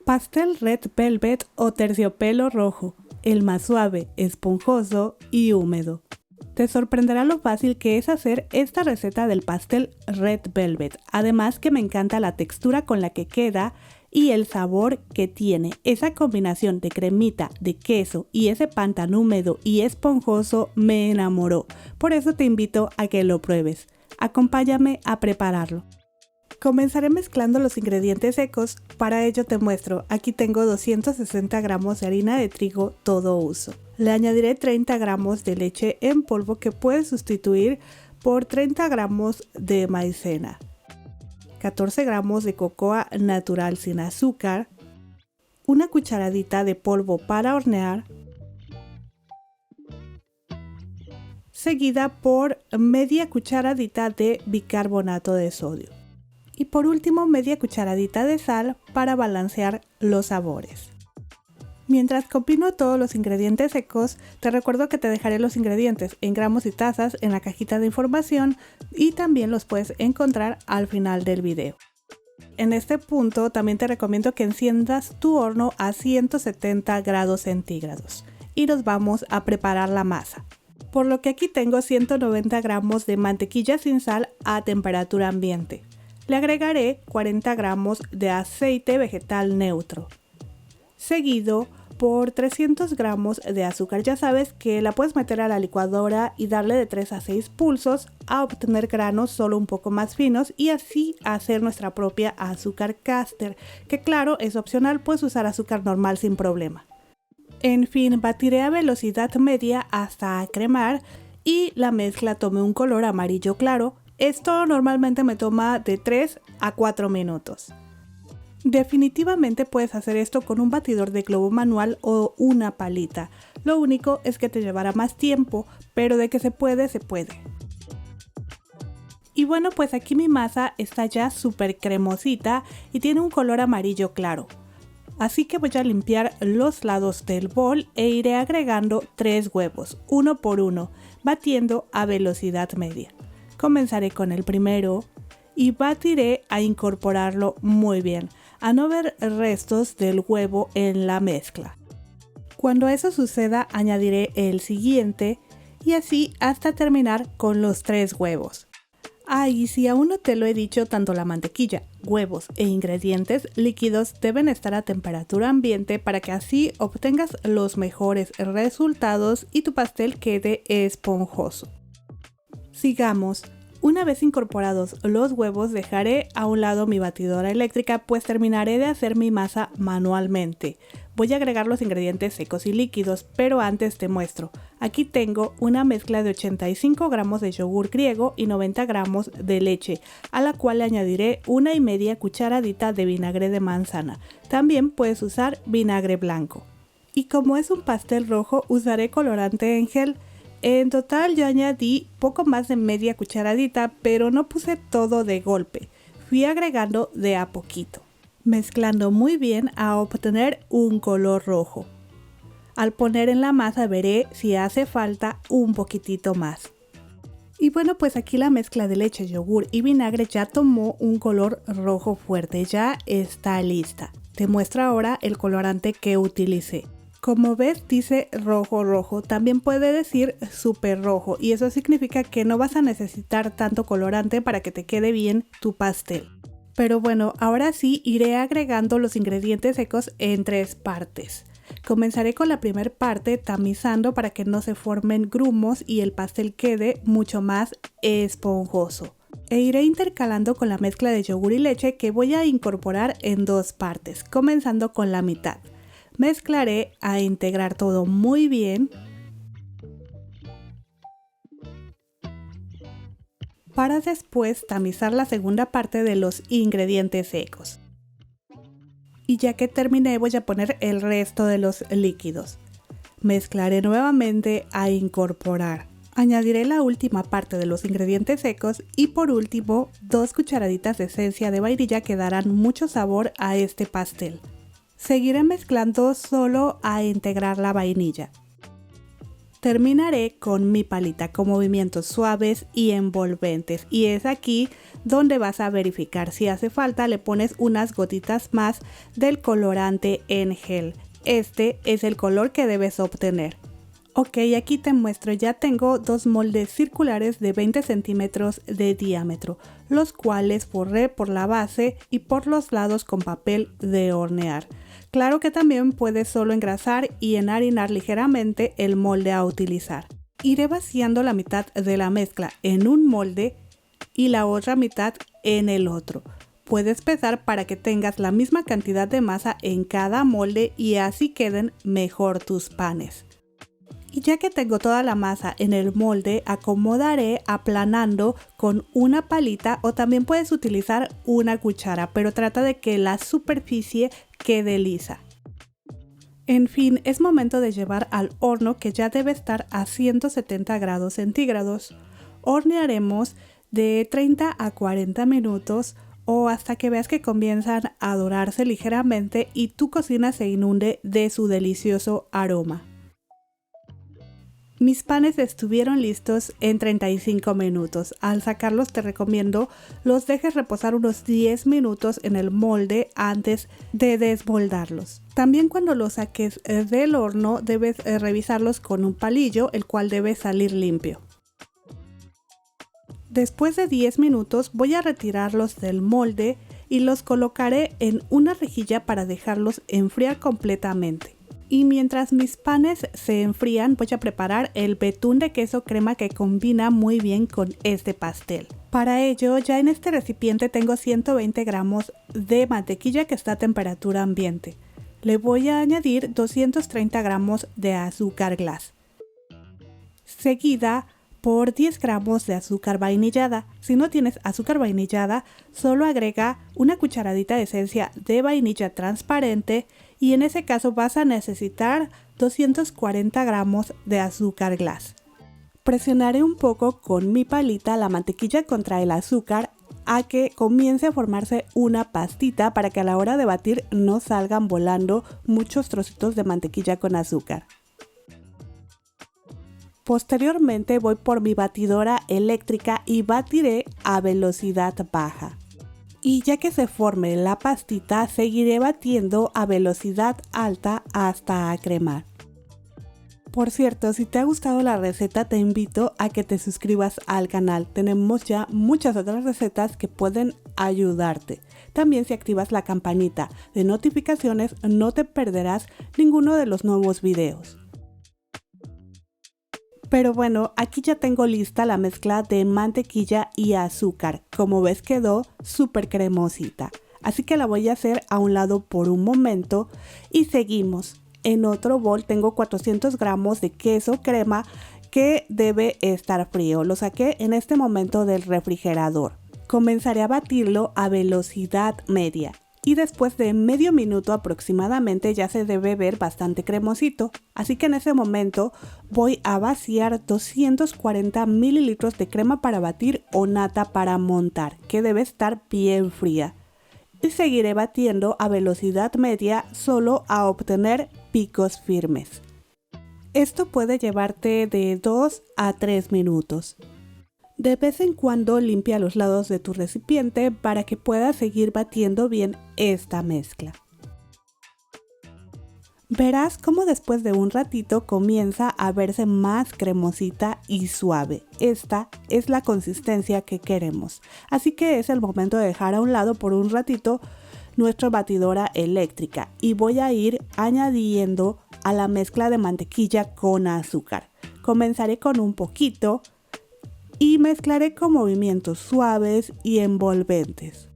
Pastel Red Velvet o terciopelo rojo, el más suave, esponjoso y húmedo. Te sorprenderá lo fácil que es hacer esta receta del pastel Red Velvet, además que me encanta la textura con la que queda y el sabor que tiene. Esa combinación de cremita, de queso y ese pan tan húmedo y esponjoso me enamoró, por eso te invito a que lo pruebes. Acompáñame a prepararlo. Comenzaré mezclando los ingredientes secos, para ello te muestro, aquí tengo 260 gramos de harina de trigo todo uso. Le añadiré 30 gramos de leche en polvo que puedes sustituir por 30 gramos de maicena, 14 gramos de cocoa natural sin azúcar, una cucharadita de polvo para hornear, seguida por media cucharadita de bicarbonato de sodio. Y por último, media cucharadita de sal para balancear los sabores. Mientras combino todos los ingredientes secos, te recuerdo que te dejaré los ingredientes en gramos y tazas en la cajita de información y también los puedes encontrar al final del video. En este punto también te recomiendo que enciendas tu horno a 170 grados centígrados y nos vamos a preparar la masa. Por lo que aquí tengo 190 gramos de mantequilla sin sal a temperatura ambiente. Le agregaré 40 gramos de aceite vegetal neutro, seguido por 300 gramos de azúcar. Ya sabes que la puedes meter a la licuadora y darle de 3 a 6 pulsos a obtener granos solo un poco más finos y así hacer nuestra propia azúcar caster, que claro es opcional, puedes usar azúcar normal sin problema. En fin, batiré a velocidad media hasta cremar y la mezcla tome un color amarillo claro. Esto normalmente me toma de 3 a 4 minutos. Definitivamente puedes hacer esto con un batidor de globo manual o una palita. Lo único es que te llevará más tiempo, pero de que se puede, se puede. Y bueno, pues aquí mi masa está ya súper cremosita y tiene un color amarillo claro. Así que voy a limpiar los lados del bol e iré agregando 3 huevos, uno por uno, batiendo a velocidad media. Comenzaré con el primero y batiré a incorporarlo muy bien, a no ver restos del huevo en la mezcla. Cuando eso suceda, añadiré el siguiente y así hasta terminar con los 3 huevos. Y si aún no te lo he dicho, tanto la mantequilla, huevos e ingredientes líquidos deben estar a temperatura ambiente para que así obtengas los mejores resultados y tu pastel quede esponjoso. Sigamos. Una vez incorporados los huevos, dejaré a un lado mi batidora eléctrica, pues terminaré de hacer mi masa manualmente. Voy a agregar los ingredientes secos y líquidos, pero antes te muestro. Aquí tengo una mezcla de 85 gramos de yogur griego y 90 gramos de leche, a la cual le añadiré 1,5 cucharadita de vinagre de manzana. También puedes usar vinagre blanco. Y como es un pastel rojo, usaré colorante en gel. En total yo añadí poco más de media cucharadita, pero no puse todo de golpe. Fui agregando de a poquito, mezclando muy bien a obtener un color rojo. Al poner en la masa veré si hace falta un poquitito más. Y bueno, pues aquí la mezcla de leche, yogur y vinagre ya tomó un color rojo fuerte, ya está lista. Te muestro ahora el colorante que utilicé. Como ves dice rojo rojo, también puede decir súper rojo y eso significa que no vas a necesitar tanto colorante para que te quede bien tu pastel. Pero bueno, ahora sí iré agregando los ingredientes secos en 3 partes. Comenzaré con la primera parte tamizando para que no se formen grumos y el pastel quede mucho más esponjoso. E iré intercalando con la mezcla de yogur y leche que voy a incorporar en 2 partes, comenzando con la mitad. Mezclaré a integrar todo muy bien para después tamizar la segunda parte de los ingredientes secos. Y ya que terminé voy a poner el resto de los líquidos. Mezclaré nuevamente a incorporar. Añadiré la última parte de los ingredientes secos y por último 2 cucharaditas de esencia de vainilla que darán mucho sabor a este pastel. Seguiré mezclando solo a integrar la vainilla. Terminaré con mi palita con movimientos suaves y envolventes, y es aquí donde vas a verificar. Si hace falta, le pones unas gotitas más del colorante en gel. Este es el color que debes obtener. Ok, aquí te muestro, ya tengo dos moldes circulares de 20 centímetros de diámetro, los cuales forré por la base y por los lados con papel de hornear. Claro que también puedes solo engrasar y enharinar ligeramente el molde a utilizar. Iré vaciando la mitad de la mezcla en un molde y la otra mitad en el otro. Puedes pesar para que tengas la misma cantidad de masa en cada molde y así queden mejor tus panes. Y ya que tengo toda la masa en el molde, acomodaré aplanando con una palita o también puedes utilizar una cuchara, pero trata de que la superficie quede lisa. En fin, es momento de llevar al horno, que ya debe estar a 170 grados centígrados. Hornearemos de 30 a 40 minutos o hasta que veas que comienzan a dorarse ligeramente y tu cocina se inunde de su delicioso aroma. Mis panes estuvieron listos en 35 minutos. Al sacarlos te recomiendo los dejes reposar unos 10 minutos en el molde antes de desmoldarlos. También cuando los saques del horno debes revisarlos con un palillo, el cual debe salir limpio. Después de 10 minutos voy a retirarlos del molde y los colocaré en una rejilla para dejarlos enfriar completamente. Y mientras mis panes se enfrían, voy a preparar el betún de queso crema que combina muy bien con este pastel. Para ello, ya en este recipiente tengo 120 gramos de mantequilla que está a temperatura ambiente. Le voy a añadir 230 gramos de azúcar glass, seguida por 10 gramos de azúcar vainillada. Si no tienes azúcar vainillada, solo agrega una cucharadita de esencia de vainilla transparente y en ese caso vas a necesitar 240 gramos de azúcar glass. Presionaré un poco con mi palita la mantequilla contra el azúcar a que comience a formarse una pastita para que a la hora de batir no salgan volando muchos trocitos de mantequilla con azúcar. Posteriormente voy por mi batidora eléctrica y batiré a velocidad baja. Y ya que se forme la pastita, seguiré batiendo a velocidad alta hasta acremar. Por cierto, si te ha gustado la receta, te invito a que te suscribas al canal. Tenemos ya muchas otras recetas que pueden ayudarte. También si activas la campanita de notificaciones, no te perderás ninguno de los nuevos videos. Pero bueno, aquí ya tengo lista la mezcla de mantequilla y azúcar. Como ves, quedó súper cremosita. Así que la voy a hacer a un lado por un momento y seguimos. En otro bol tengo 400 gramos de queso crema que debe estar frío. Lo saqué en este momento del refrigerador. Comenzaré a batirlo a velocidad media. Y después de medio minuto aproximadamente ya se debe ver bastante cremosito. Así que en ese momento voy a vaciar 240 mililitros de crema para batir o nata para montar, que debe estar bien fría. Y seguiré batiendo a velocidad media solo a obtener picos firmes. Esto puede llevarte de 2 a 3 minutos. De vez en cuando limpia los lados de tu recipiente para que puedas seguir batiendo bien esta mezcla. Verás cómo después de un ratito comienza a verse más cremosita y suave. Esta es la consistencia que queremos. Así que es el momento de dejar a un lado por un ratito nuestra batidora eléctrica y voy a ir añadiendo a la mezcla de mantequilla con azúcar. Comenzaré con un poquito y mezclaré con movimientos suaves y envolventes.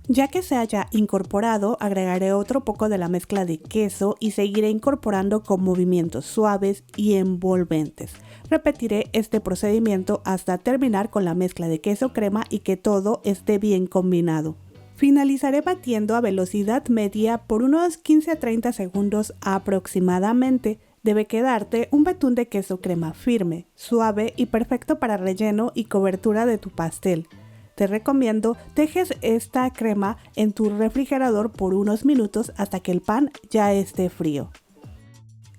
Ya que se haya incorporado, agregaré otro poco de la mezcla de queso y seguiré incorporando con movimientos suaves y envolventes. Repetiré este procedimiento hasta terminar con la mezcla de queso crema y que todo esté bien combinado. Finalizaré batiendo a velocidad media por unos 15 a 30 segundos aproximadamente. Debe quedarte un betún de queso crema firme, suave y perfecto para relleno y cobertura de tu pastel. Te recomiendo dejes esta crema en tu refrigerador por unos minutos hasta que el pan ya esté frío.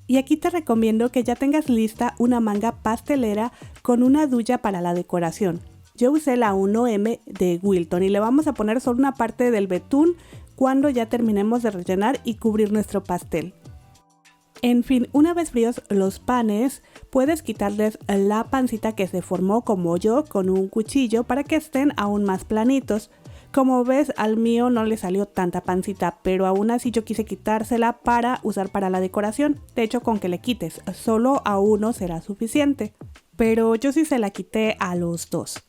Y aquí te recomiendo que ya tengas lista una manga pastelera con una duya para la decoración. Yo usé la 1M de Wilton y le vamos a poner solo una parte del betún cuando ya terminemos de rellenar y cubrir nuestro pastel. En fin, una vez fríos los panes, puedes quitarles la pancita que se formó como yo con un cuchillo para que estén aún más planitos. Como ves, al mío no le salió tanta pancita, pero aún así yo quise quitársela para usar para la decoración. De hecho, con que le quites solo a uno será suficiente, pero yo sí se la quité a los dos.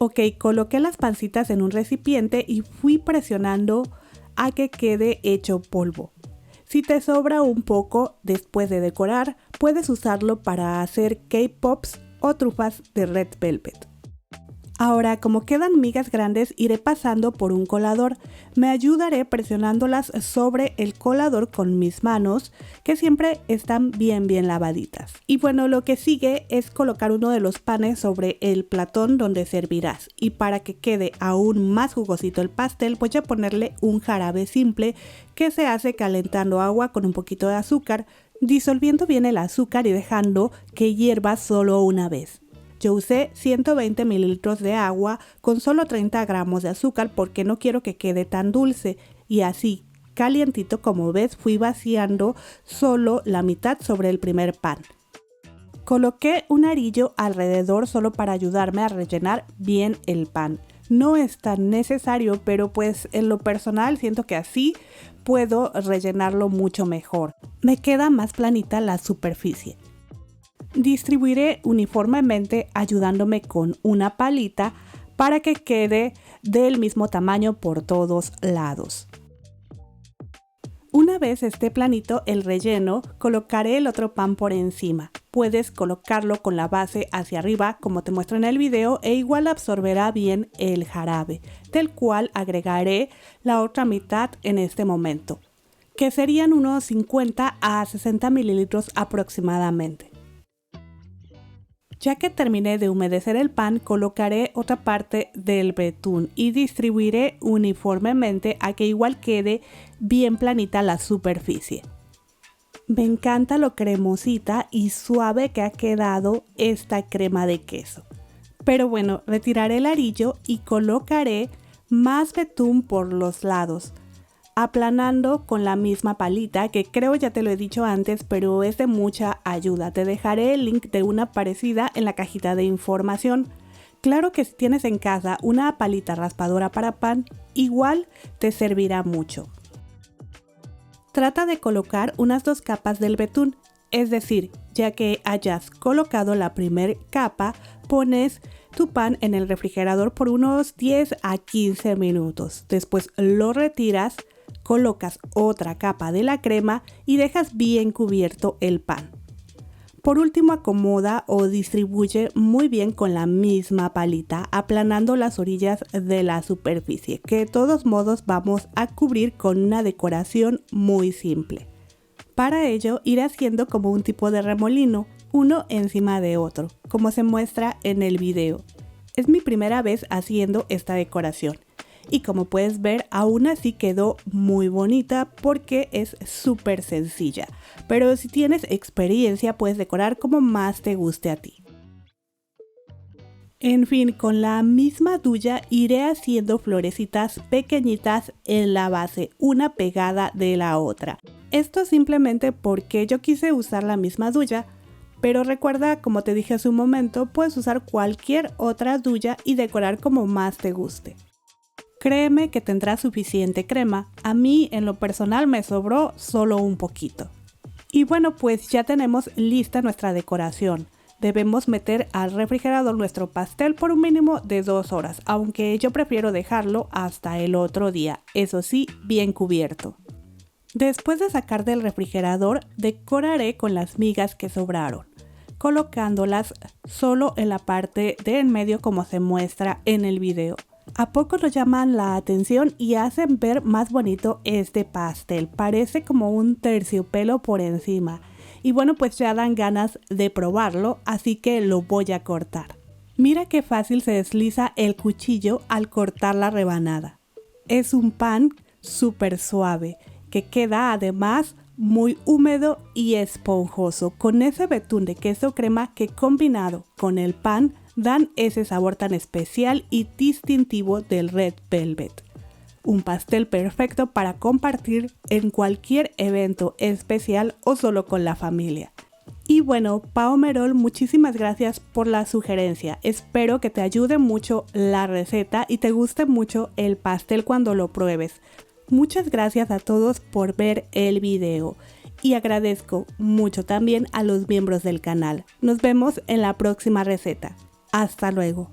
Ok, coloqué las pancitas en un recipiente y fui presionando a que quede hecho polvo. Si te sobra un poco después de decorar, puedes usarlo para hacer cake pops o trufas de red velvet. Ahora, como quedan migas grandes, iré pasando por un colador. Me ayudaré presionándolas sobre el colador con mis manos, que siempre están bien lavaditas. Y bueno, lo que sigue es colocar uno de los panes sobre el platón donde servirás. Y para que quede aún más jugosito el pastel, voy a ponerle un jarabe simple que se hace calentando agua con un poquito de azúcar, disolviendo bien el azúcar y dejando que hierva solo una vez. Yo usé 120 mililitros de agua con solo 30 gramos de azúcar porque no quiero que quede tan dulce, y así, calientito como ves, fui vaciando solo la mitad sobre el primer pan. Coloqué un arillo alrededor solo para ayudarme a rellenar bien el pan. No es tan necesario, pero pues en lo personal siento que así puedo rellenarlo mucho mejor. Me queda más planita la superficie. Distribuiré uniformemente ayudándome con una palita para que quede del mismo tamaño por todos lados. Una vez esté planito el relleno, colocaré el otro pan por encima. Puedes colocarlo con la base hacia arriba como te muestro en el video e igual absorberá bien el jarabe, del cual agregaré la otra mitad en este momento, que serían unos 50 a 60 mililitros aproximadamente. Ya que terminé de humedecer el pan, colocaré otra parte del betún y distribuiré uniformemente a que igual quede bien planita la superficie. Me encanta lo cremosita y suave que ha quedado esta crema de queso. Pero bueno, retiraré el arillo y colocaré más betún por los lados, aplanando con la misma palita, que creo ya te lo he dicho antes, pero es de mucha ayuda. Te dejaré el link de una parecida en la cajita de información. Claro que si tienes en casa una palita raspadora para pan, igual te servirá mucho. Trata de colocar unas 2 capas del betún, es decir, ya que hayas colocado la primera capa, pones tu pan en el refrigerador por unos 10 a 15 minutos. Después lo retiras, colocas otra capa de la crema y dejas bien cubierto el pan. Por último, acomoda o distribuye muy bien con la misma palita, aplanando las orillas de la superficie, que de todos modos vamos a cubrir con una decoración muy simple. Para ello, iré haciendo como un tipo de remolino, uno encima de otro, como se muestra en el video. Es mi primera vez haciendo esta decoración. Y como puedes ver, aún así quedó muy bonita porque es súper sencilla. Pero si tienes experiencia, puedes decorar como más te guste a ti. En fin, con la misma duya iré haciendo florecitas pequeñitas en la base, una pegada de la otra. Esto simplemente porque yo quise usar la misma duya, pero recuerda, como te dije hace un momento, puedes usar cualquier otra duya y decorar como más te guste. Créeme que tendrás suficiente crema. A mí en lo personal me sobró solo un poquito. Y bueno, pues ya tenemos lista nuestra decoración. Debemos meter al refrigerador nuestro pastel por un mínimo de 2 horas, aunque yo prefiero dejarlo hasta el otro día, eso sí, bien cubierto. Después de sacar del refrigerador, decoraré con las migas que sobraron, colocándolas solo en la parte de en medio como se muestra en el video. ¿A poco nos llaman la atención y hacen ver más bonito este pastel? Parece como un terciopelo por encima. Y bueno, pues ya dan ganas de probarlo, así que lo voy a cortar. Mira qué fácil se desliza el cuchillo al cortar la rebanada. Es un pan súper suave, que queda además muy húmedo y esponjoso, con ese betún de queso crema que combinado con el pan dan ese sabor tan especial y distintivo del Red Velvet. Un pastel perfecto para compartir en cualquier evento especial o solo con la familia. Y bueno, Pao Merol, muchísimas gracias por la sugerencia. Espero que te ayude mucho la receta y te guste mucho el pastel cuando lo pruebes. Muchas gracias a todos por ver el video y agradezco mucho también a los miembros del canal. Nos vemos en la próxima receta. Hasta luego.